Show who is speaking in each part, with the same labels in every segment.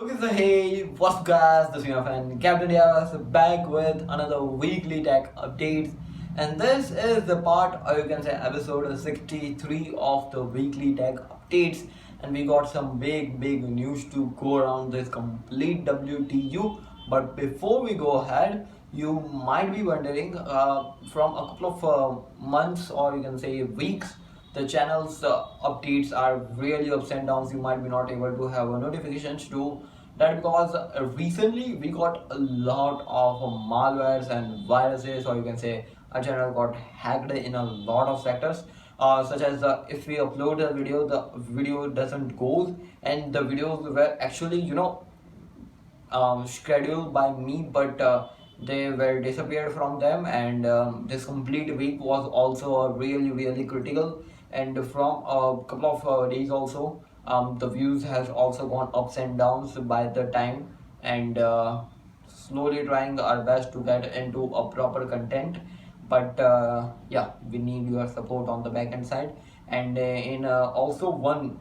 Speaker 1: Okay, so hey, what's up guys, this is your friend captaindrs back with another weekly tech updates, and this is the part, or you can say episode 63 of the weekly tech updates. And we got some big news to go around this complete WTU. But before we go ahead, you might be wondering, from a couple of months, or you can say weeks, the channel's updates are really ups and downs. You might be not able to have notifications to that because recently we got a lot of malwares and viruses, or you can say our channel got hacked in a lot of sectors, such as if we upload a video, the video doesn't go, and the videos were actually scheduled by me, but they were disappeared from them. And this complete week was also really critical, and from a couple of days also, the views has also gone ups and downs by the time. And slowly trying our best to get into a proper content, but yeah, we need your support on the back end side. And in also one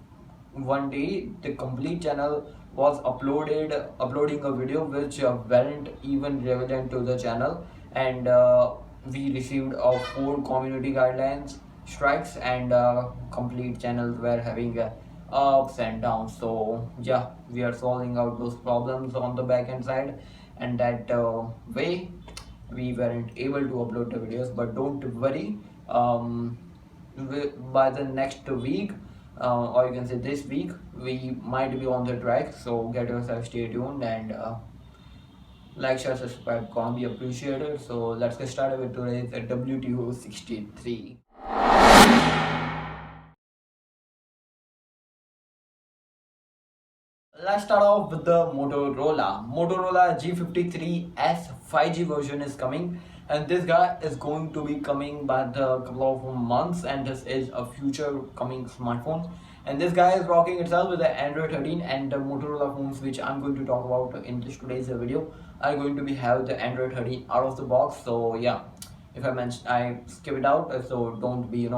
Speaker 1: day the complete channel was uploading a video which weren't even relevant to the channel. And we received 4 community guidelines strikes, and complete channels were having ups and downs. So yeah, we are solving out those problems on the back end side, and that way we weren't able to upload the videos. But don't worry, by the next week, or you can say this week, we might be on the track. So get yourself stay tuned, and like, share, subscribe, gonna be appreciated. So let's get started with today's WTU-63. Let's start off with the Motorola G53s 5G version is coming, and this guy is going to be coming by the couple of months, and this is a future coming smartphone. And this guy is rocking itself with the Android 13, and the Motorola phones which I'm going to talk about in this today's video are going to be have the Android 13 out of the box. So yeah, if I mention, I skip it out, so don't be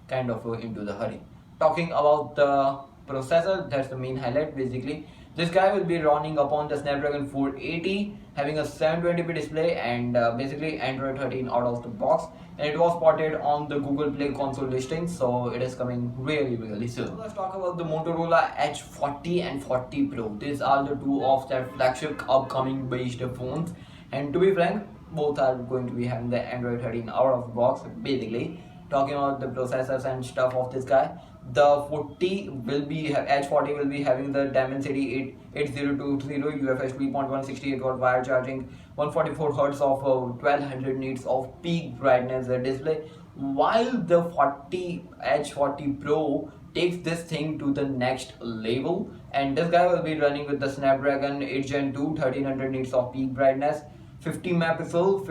Speaker 1: kind of into the hurry. Talking about the processor, that's the main highlight. Basically, this guy will be running upon the Snapdragon 480, having a 720p display, and basically Android 13 out of the box. And it was spotted on the Google Play console listing, so it is coming really soon. Let's talk about the Motorola Edge 40 and 40 Pro. These are the two of their flagship upcoming based phones, and to be frank, both are going to be having the Android 13 out of the box. Basically, talking about the processors and stuff of this guy, the 40 will be Edge 40 will be having the Dimensity 8020 UFS 3.168 watt wire charging, 144 Hz of 1200 nits of peak brightness display, while the 40 Edge 40 Pro takes this thing to the next level. And this guy will be running with the Snapdragon 8 Gen 2 1300 nits of peak brightness, 50 megapixel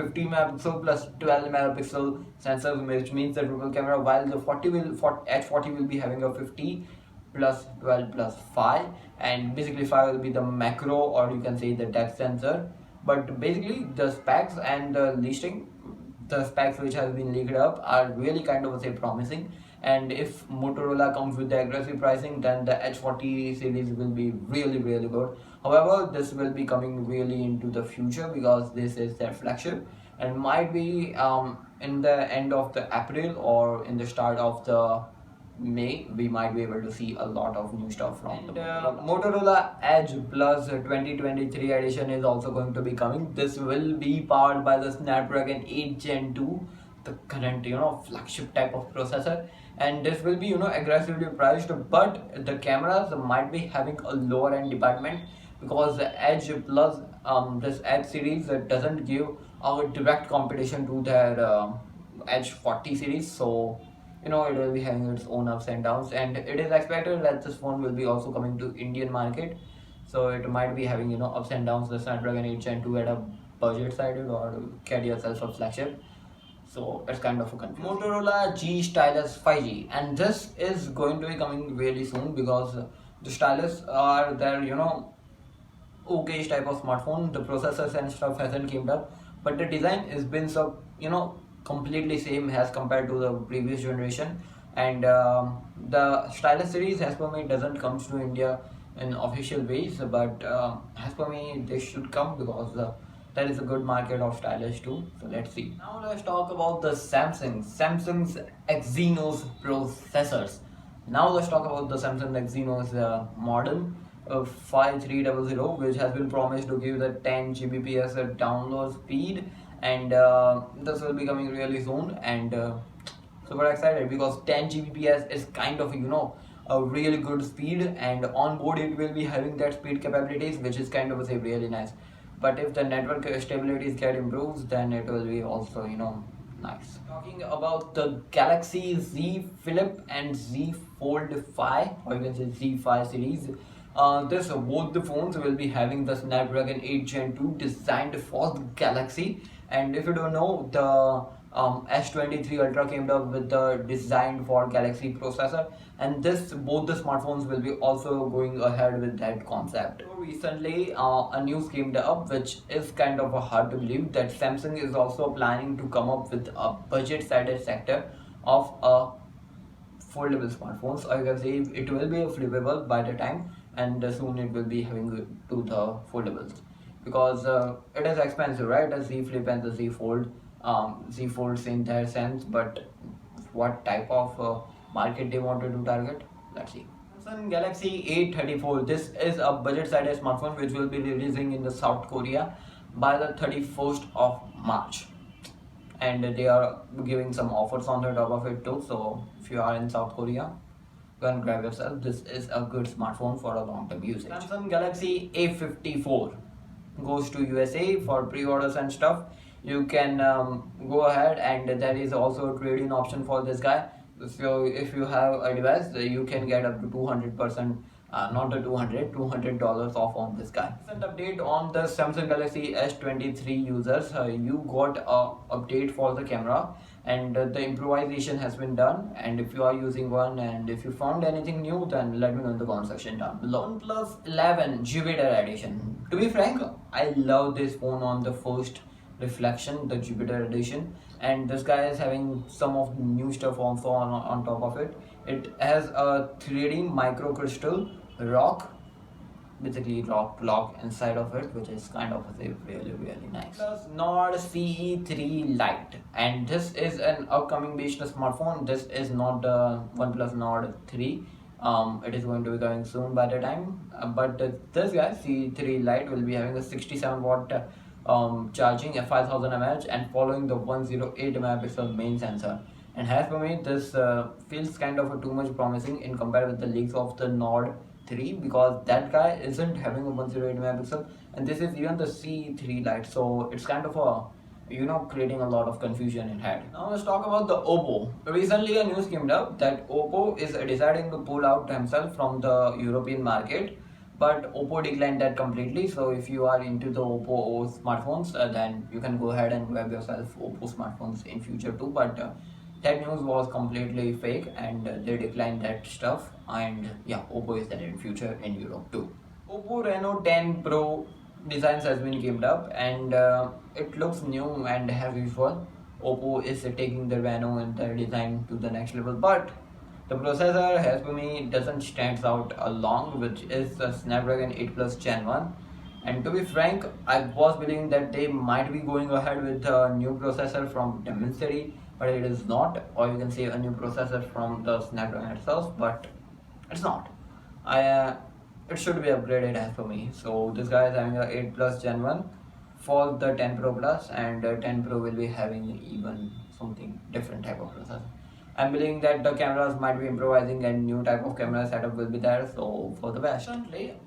Speaker 1: plus 12 megapixel sensor, which means the triple camera, while the Edge 40 will be having a 50 plus 12 plus 5, and basically 5 will be the macro, or you can say the depth sensor. But basically the specs and the specs which has been leaked up are really kind of say promising. And if Motorola comes with the aggressive pricing, then the H40 series will be really good. However, this will be coming really into the future because this is their flagship, and might be in the end of the April or in the start of the May, we might be able to see a lot of new stuff from the Motorola Edge Plus 2023 edition is also going to be coming. This will be powered by the Snapdragon 8 Gen 2, the current flagship type of processor. And this will be aggressively priced, but the cameras might be having a lower end department, because the Edge Plus, this Edge series doesn't give a direct competition to their Edge 40 series. So it will be having its own ups and downs, and it is expected that this phone will be also coming to Indian market, so it might be having ups and downs. The Snapdragon 8 Gen 2 at a budget side, or get yourself a flagship. So it's kind of a confusing. Motorola G Stylus 5G, and this is going to be coming really soon because the stylus are their okay type of smartphone. The processors and stuff hasn't came up, but the design has been so completely same as compared to the previous generation. And the stylus series, as per me, doesn't comes to India in official ways, but as per me they should come because there is a good market of stylish too. So let's see. Now let's talk about the Samsung's Exynos processors. Now let's talk about the Samsung Exynos model 5300, which has been promised to give the 10 Gbps download speed, and this will be coming really soon. And super excited because 10 Gbps is kind of a really good speed, and on board it will be having that speed capabilities, which is kind of say really nice. But if the network stabilities get improved, then it will be also nice. Talking about the Galaxy Z Flip and Z Fold 5, or you can say Z5 series. This both the phones will be having the Snapdragon 8 Gen 2 designed for the Galaxy. And if you don't know, the S23 Ultra came up with the designed for Galaxy processor, and both the smartphones will be also going ahead with that concept. So recently, a news came up, which is kind of hard to believe, that Samsung is also planning to come up with a budget-sided sector of a foldable smartphones, or you can say it will be a flippable by the time, and soon it will be having to the foldables, because it is expensive, right? The Z Flip and the Z Fold. Z Folds in their sense, but what type of market they wanted to target, let's see. Samsung Galaxy A34, this is a budget-sided smartphone which will be releasing in the South Korea by the 31st of March, and they are giving some offers on the top of it too. So if you are in South Korea, go and grab yourself. This is a good smartphone for a long-term usage. Samsung Galaxy A54 goes to USA for pre-orders and stuff. You can go ahead, and there is also a trade-in option for this guy. So if you have a device, you can get up to 200%, not the $200 off on this guy. Recent update on the Samsung Galaxy S23 users. You got a update for the camera, and the improvisation has been done. And if you are using one, and if you found anything new, then let me know in the comment section down below. OnePlus 11 Jupiter edition. To be frank, I love this phone on the first reflection, the Jupiter edition, and this guy is having some of the new stuff also on top of it. It has a 3D microcrystal rock, basically rock block inside of it, which is kind of really nice. Plus Nord CE3 Lite, and this is an upcoming based smartphone. This is not the OnePlus Nord 3. It is going to be coming soon by the time, but this guy CE3 Lite will be having a 67 watt charging at 5000 mAh, and following the 108 megapixel main sensor. And as for me, this feels kind of too much promising in compared with the leaks of the Nord 3, because that guy isn't having a 108 megapixel, and this is even the C3 Lite, so it's kind of creating a lot of confusion in head. Now let's talk about the Oppo. Recently a news came up that Oppo is deciding to pull out himself from the European market, but Oppo declined that completely. So if you are into the Oppo smartphones, then you can go ahead and grab yourself Oppo smartphones in future too. But that news was completely fake, and they declined that stuff. And yeah, Oppo is there in future in Europe too. Oppo Reno 10 Pro designs has been came up, and it looks new, and as usual, Oppo is taking the Reno and the design to the next level. But the processor, as for me, doesn't stand out along, which is the Snapdragon 8 Plus Gen 1. And to be frank, I was believing that they might be going ahead with a new processor from Dimensity, but it is not, or you can say a new processor from the Snapdragon itself, but it's not. It should be upgraded as for me. So this guy is having a 8 Plus Gen 1 for the 10 Pro Plus, and 10 Pro will be having even something different type of processor. I'm believing that the cameras might be improvising and new type of camera setup will be there, so for the best.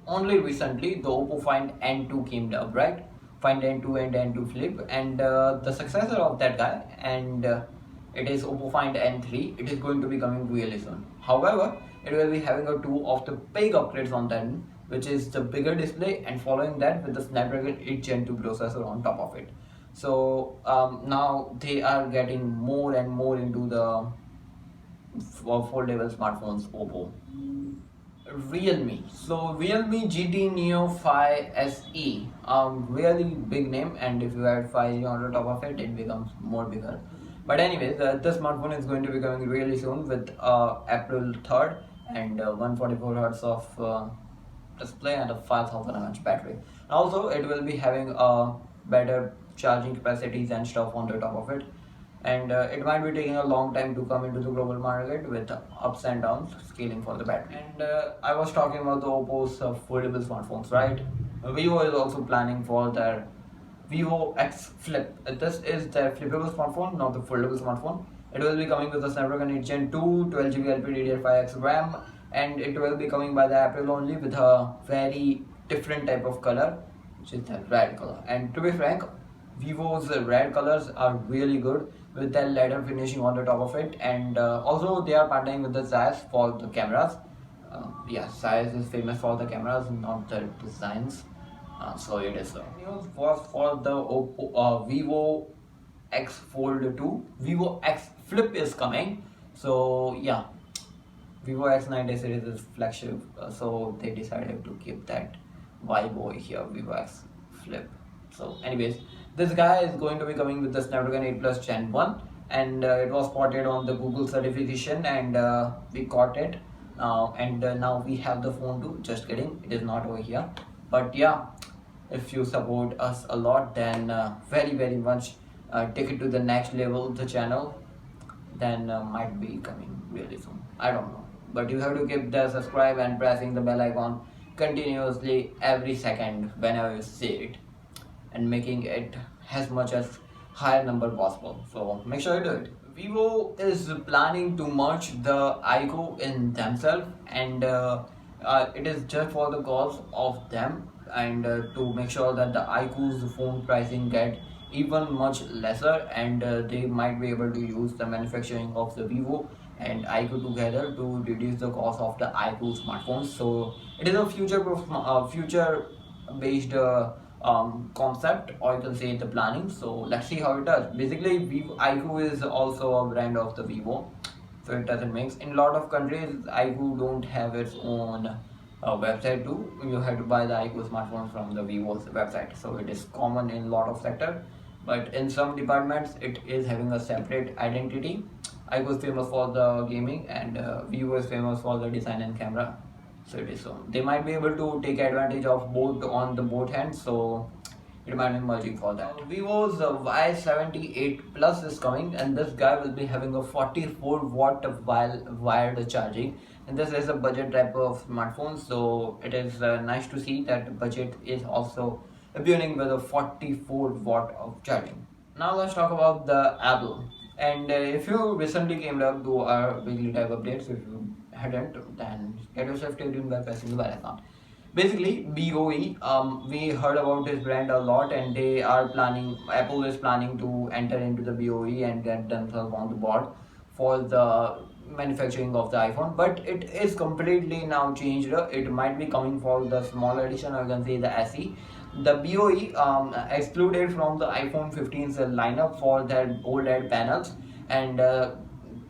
Speaker 1: Only recently, the Oppo Find N2 came up, right? Find N2 and N2 Flip, and the successor of that guy, and it is Oppo Find N3. It is going to be coming really soon. However, it will be having two of the big upgrades on that, which is the bigger display, and following that with the Snapdragon 8 Gen 2 processor on top of it. So now they are getting more and more into the foldable smartphones. Oppo. Realme. So Realme GT Neo 5 SE, really big name, and if you add 5G on the top of it, it becomes more bigger. But anyways, this smartphone is going to be coming really soon with April 3rd, and 144 Hz of display and a 5000 mAh battery. Also, it will be having a better charging capacities and stuff on the top of it. And it might be taking a long time to come into the global market with ups and downs scaling for the battery. And I was talking about the Oppo's foldable smartphones, right? Vivo is also planning for their Vivo X Flip. This is their flippable smartphone, not the foldable smartphone. It will be coming with the Snapdragon 8 Gen 2, 12GB LPDDR5X RAM, and it will be coming by the April only with a very different type of color, which is the red color. And to be frank, Vivo's red colors are really good with that leather finishing on the top of it, and also they are partnering with the Zeiss for the cameras. Yeah, Zeiss is famous for the cameras, not the designs. So it is. News was for the Vivo X Fold 2. Vivo X Flip is coming. So yeah, Vivo X90 series is flagship. So they decided to keep that vibe over here, Vivo X Flip. So anyways, this guy is going to be coming with the Snapdragon 8 Plus Gen 1, and it was spotted on the Google certification, and we got it. And now we have the phone too. Just kidding, it is not over here. But yeah, if you support us a lot, then very much take it to the next level, the channel, then might be coming really soon. I don't know, but you have to keep the subscribe and pressing the bell icon continuously every second whenever you see it, and making it as much as higher number possible. So make sure you do it. Vivo is planning to merge the iQOO in themselves, and it is just for the cause of them, and to make sure that the iQOO's phone pricing get even much lesser, and they might be able to use the manufacturing of the Vivo and iQOO together to reduce the cost of the iQOO smartphones. So it is a future based concept, or you can say the planning. So let's see how it does. Basically, iQOO is also a brand of the Vivo, so it doesn't mix. In a lot of countries, iQOO don't have its own website too. You have to buy the iQOO smartphone from the Vivo's website, so it is common in a lot of sectors, but in some departments it is having a separate identity. iQOO is famous for the gaming, and Vivo is famous for the design and camera. So it is, so they might be able to take advantage of both on the both hands, so it might be merging for that. Vivo's Y78 Plus is coming, and this guy will be having a 44-watt wired charging, and this is a budget type of smartphone, so it is nice to see that budget is also appearing with a 44-watt of charging. Now let's talk about the Apple. And if you recently came up to our weekly type updates, if you hadn't, then get yourself tuned by pressing the bell icon. Basically, BOE, we heard about this brand a lot, and they are planning, Apple is planning to enter into the BOE and get themselves on the board for the manufacturing of the iPhone, but it is completely now changed. It might be coming for the small edition, or you can say the SE. The BOE excluded from the iPhone 15's lineup for their OLED panels, and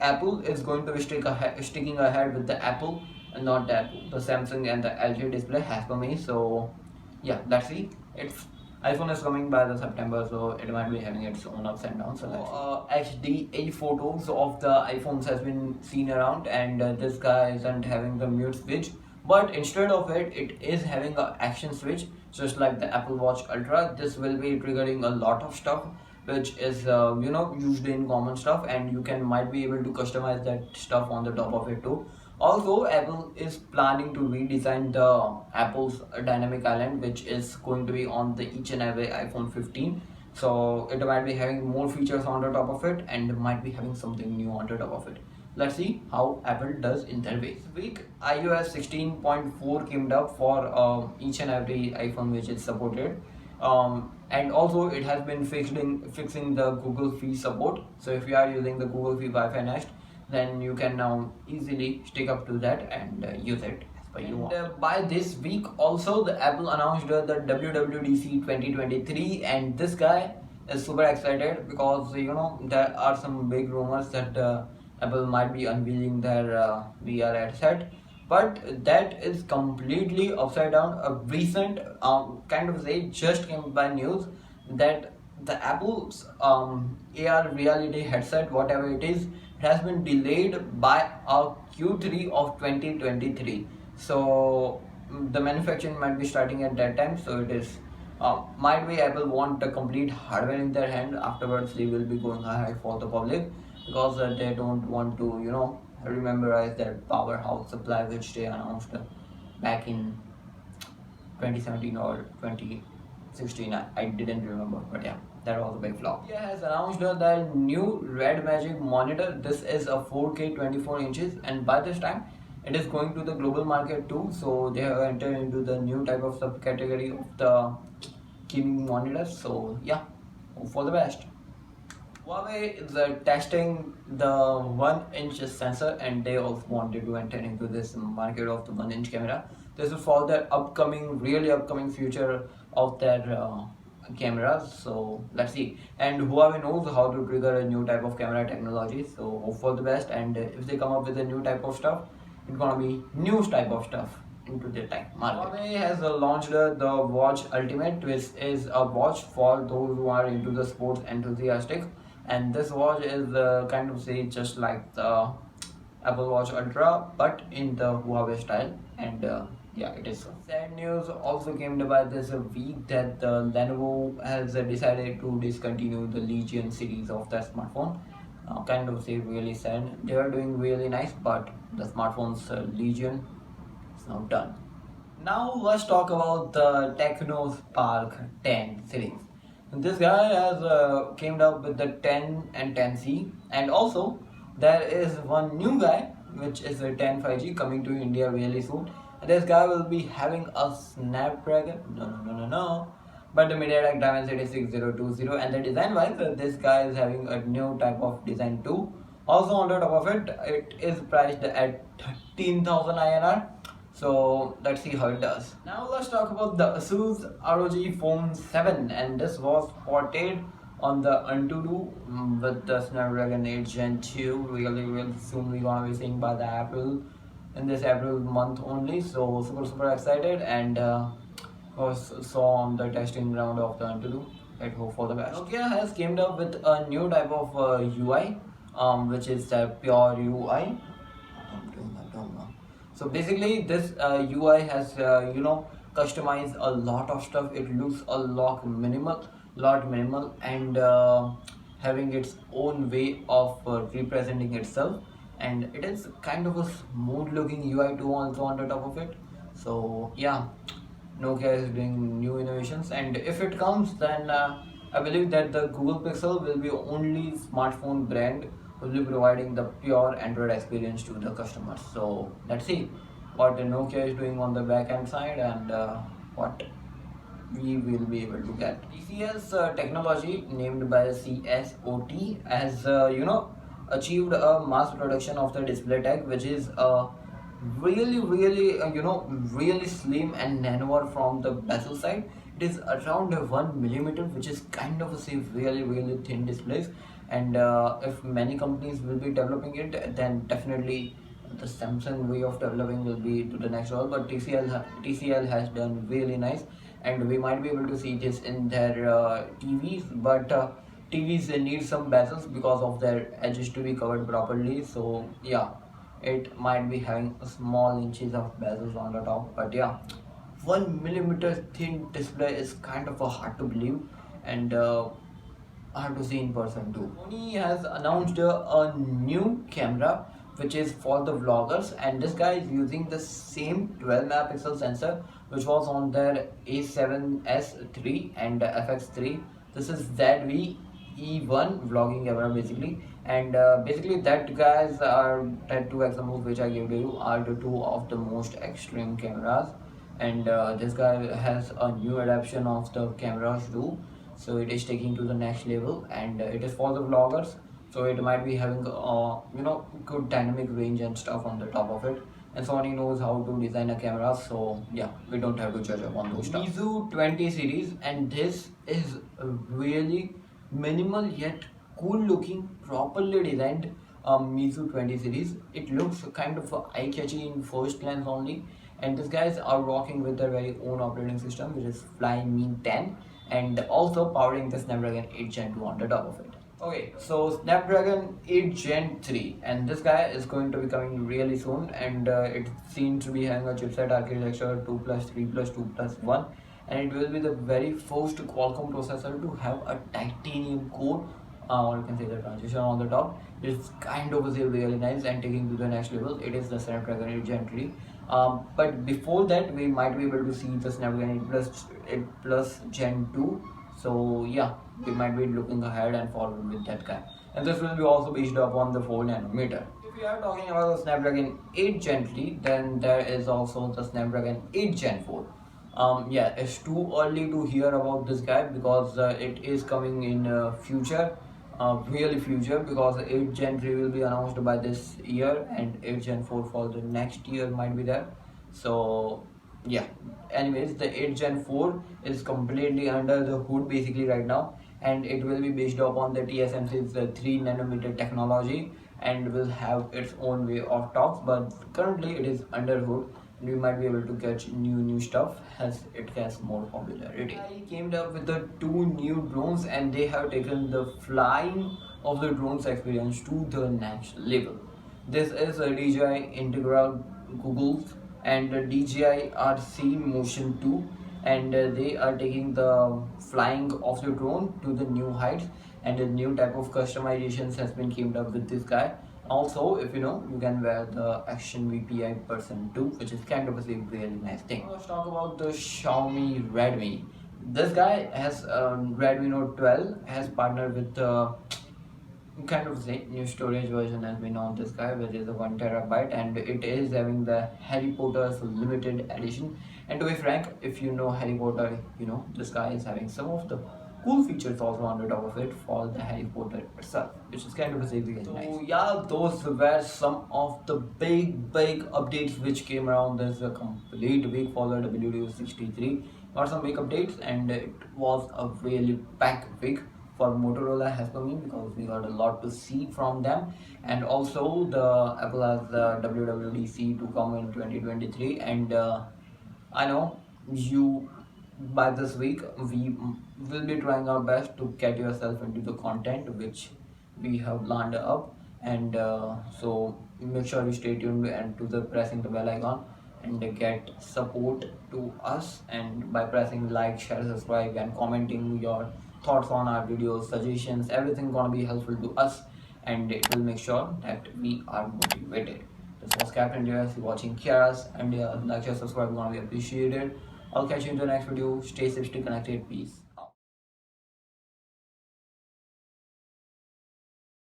Speaker 1: Apple is going to be sticking ahead with the Apple, and not the Apple, the Samsung and the LG display as per me. So yeah, let's see. It's iPhone is coming by the September, so it might be having its own ups and downs. So HDA photos of the iPhones has been seen around, and this guy isn't having the mute switch, but instead of it, it is having an action switch, just like the Apple Watch Ultra. This will be triggering a lot of stuff, which is used in common stuff, and you might be able to customize that stuff on the top of it too. Also, Apple is planning to redesign the Apple's dynamic island, which is going to be on the each and every iPhone 15. So it might be having more features on the top of it, and might be having something new on the top of it. Let's see how Apple does in their way. This week, iOS 16.4 came up for each and every iPhone which is supported. And also it has been fixing the Google Fi support. So if you are using the Google Fi Wi-Fi Nest, then you can now easily stick up to that and use it as per you want. By this week also, the Apple announced the WWDC 2023, and this guy is super excited because there are some big rumors that Apple might be unveiling their VR headset, but that is completely upside down. A recent just came by news that the Apple's AR reality headset, whatever it is, has been delayed by Q3 of 2023. So the manufacturing might be starting at that time, so it is might be Apple want the complete hardware in their hand. Afterwards they will be going ahead for the public, because they don't want to, you know, rememberize that powerhouse supply which they announced back in 2017 or 2016. I didn't remember, but yeah, that was a big flop. Nokia has announced their new Red Magic monitor. This is a 4K 24 inches, and by this time it is going to the global market too. So they have entered into the new type of subcategory of the gaming monitors. So yeah, hope for the best. Huawei is testing the 1-inch sensor, and they also wanted to enter into this market of the 1-inch camera. This is for their really upcoming future of their cameras. So let's see. And Huawei knows how to trigger a new type of camera technology. So hope for the best. And if they come up with a new type of stuff, it's gonna be new type of stuff into the tech market. Huawei has launched the Watch Ultimate, which is a watch for those who are into the sports enthusiastic. And this watch is kind of say just like the Apple Watch Ultra, but in the Huawei style. And yeah, it is. Sad news also came by this week that Lenovo has decided to discontinue the Legion series of their smartphone. Kind of say really sad. They are doing really nice, but the smartphone's Legion is now done. Now let's talk about the Techno Spark 10 series. This guy has came up with the 10 and 10C, and also there is one new guy which is a 10 5G coming to India really soon. And this guy will be having a Snapdragon, no, but the MediaTek Dimensity 6020, and the design wise this guy is having a new type of design too. Also on the top of it, it is priced at 13,000 INR. So let's see how it does. Now let's talk about the Asus ROG Phone 7, and this was ported on the Antutu with the Snapdragon 8 Gen 2. Really soon we're gonna be seeing by the April, in this April month only. So super excited, and saw on the testing ground of the Antutu. Let's hope for the best. Nokia has came up with a new type of UI, which is the pure UI. I don't know. So basically this UI has customized a lot of stuff. It looks a lot minimal, and having its own way of representing itself, and it is kind of a smooth looking UI too also on the top of it. So yeah, Nokia is doing new innovations, and if it comes, then I believe that the Google Pixel will be only smartphone brand will be providing the pure Android experience to the customers. So let's see what Nokia is doing on the back end side, and what we will be able to get. TCS technology, named by CSOT, has achieved a mass production of the display tech, which is really really slim and narrower from the bezel side. It is around 1 millimeter, which is kind of a really thin displays. And if many companies will be developing it, then definitely the Samsung way of developing will be to the next level. But TCL has done really nice, and we might be able to see this in their TVs. But TVs need some bezels because of their edges to be covered properly. So yeah, it might be having a small inches of bezels on the top. But yeah, 1 millimeter thin display is kind of hard to believe, and hard to see in person too. Sony has announced a new camera which is for the vloggers, and this guy is using the same 12 megapixel sensor which was on their A7S III and FX3. This is ZV-E1 vlogging camera basically, and basically that guys are that two examples which I gave to you are the two of the most extreme cameras. And this guy has a new adaptation of the cameras too, so it is taking to the next level, and it is for the vloggers, so it might be having good dynamic range and stuff on the top of it. And Sony knows how to design a camera, so yeah, we don't have to judge upon those stuff. Meizu 20 series, and this is a really minimal yet cool looking, properly designed Meizu 20 series. It looks kind of eye-catchy in first glance only, and these guys are rocking with their very own operating system, which is Flyme 10, and also powering the Snapdragon 8 Gen 2 on the top of it. Okay, so Snapdragon 8 Gen 3, and this guy is going to be coming really soon, and it seems to be having a chipset architecture 2 plus 3 plus 2 plus 1, and it will be the very first Qualcomm processor to have a titanium core, or you can say the transition on the top. It's kind of really nice and taking to the next level. It is the Snapdragon 8 Gen 3. But before that, we might be able to see the Snapdragon 8 plus Gen 2. So yeah, we might be looking ahead and forward with that guy. And this will be also based upon the 4 nanometer. If we are talking about the Snapdragon 8 Gen 3, then there is also the Snapdragon 8 Gen 4. Yeah, it's too early to hear about this guy because it is coming in future, really future, because 8 Gen 3 will be announced by this year and 8 Gen 4 for the next year might be there. So yeah, anyways, the 8 Gen 4 is completely under the hood basically right now, and it will be based upon the TSMC's 3 nanometer technology and will have its own way of talks, but currently it is under hood. We might be able to catch new stuff as it gets more popularity. I came up with the 2 new drones, and they have taken the flying of the drones experience to the next level. This is a DJI Integral Google's and DJI RC Motion 2, and they are taking the flying of the drone to the new heights, and a new type of customizations has been came up with this guy. Also, if you know, you can wear the Action VPI Person 2, which is kind of a really nice thing. Let's talk about the Xiaomi Redmi. This guy has Redmi Note 12 has partnered with the kind of the new storage version has been on this guy, which is a 1 terabyte, and it is having the Harry Potter's limited edition. And to be frank, if you know Harry Potter, you know this guy is having some of the cool features also on the top of it for the Harry Potter itself, which is kind of a really nice. So yeah, those were some of the big updates which came around this complete week for the WTU-63. Got some big updates, and it was a really packed week for Motorola has come in because we got a lot to see from them, and also the Apple has the WWDC to come in 2023, and I know you by this week we will be trying our best to get yourself into the content which we have lined up, and so make sure you stay tuned and to the pressing the bell icon and get support to us, and by pressing like, share, subscribe and commenting your thoughts on our videos, suggestions, everything gonna be helpful to us, and it will make sure that we are motivated. This was captaindrs watching Kras, and like, share, subscribe gonna be appreciated. I'll catch you in the next video. Stay safe, stay connected, peace.